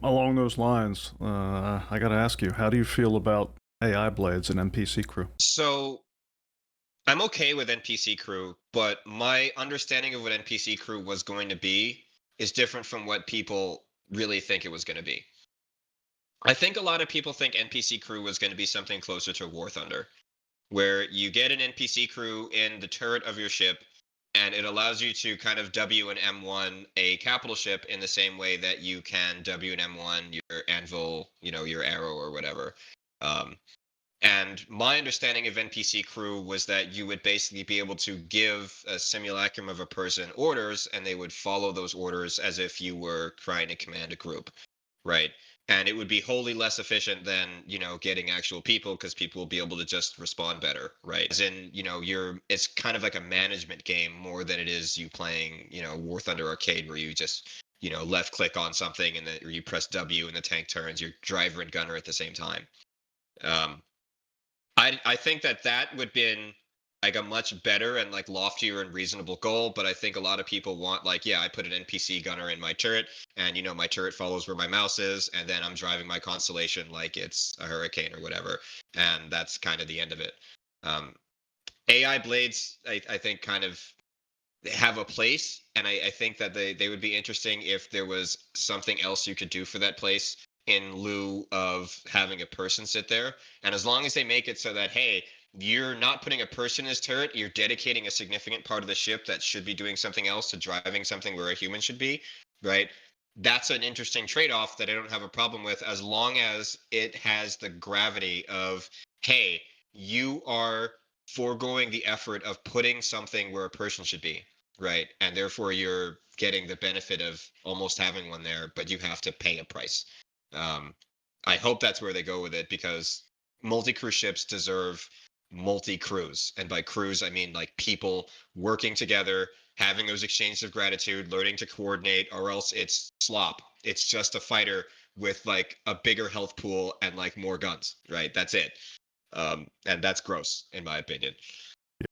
Along those lines, I got to ask you, how do you feel about AI blades and NPC crew? So I'm okay with NPC crew, but my understanding of what NPC crew was going to be is different from what people really think it was going to be. I think a lot of people think NPC crew was going to be something closer to War Thunder, where you get an NPC crew in the turret of your ship, and it allows you to kind of W and M1 a capital ship in the same way that you can W and M1 your anvil, your arrow or whatever. Um, And my understanding of NPC crew was that you would basically be able to give a simulacrum of a person orders, and they would follow those orders as if you were trying to command a group, right? And it would be wholly less efficient than, getting actual people because people will be able to just respond better, right? As in, it's kind of like a management game more than it is you playing, War Thunder Arcade where you just, left click on something and then or you press W and the tank turns, your driver and gunner at the same time. Um, I think that would been like a much better and like loftier and reasonable goal, but I think a lot of people want like, yeah, I put an NPC gunner in my turret, and my turret follows where my mouse is, and then I'm driving my constellation like it's a hurricane or whatever, and that's kind of the end of it. Um, AI blades, I think, kind of have a place, and I think that they would be interesting if there was something else you could do for that place in lieu of having a person sit there. And as long as they make it so that, hey, you're not putting a person in his turret, you're dedicating a significant part of the ship that should be doing something else to driving something where a human should be, right? That's an interesting trade-off that I don't have a problem with, as long as it has the gravity of, hey, you are foregoing the effort of putting something where a person should be. Right. And therefore you're getting the benefit of almost having one there, but you have to pay a price. Um, I hope that's where they go with it, because multi-crew ships deserve multi-crews. And by crews, I mean like people working together, having those exchanges of gratitude, learning to coordinate, or else it's slop. It's just a fighter with like a bigger health pool and like more guns, right? That's it. And that's gross, in my opinion.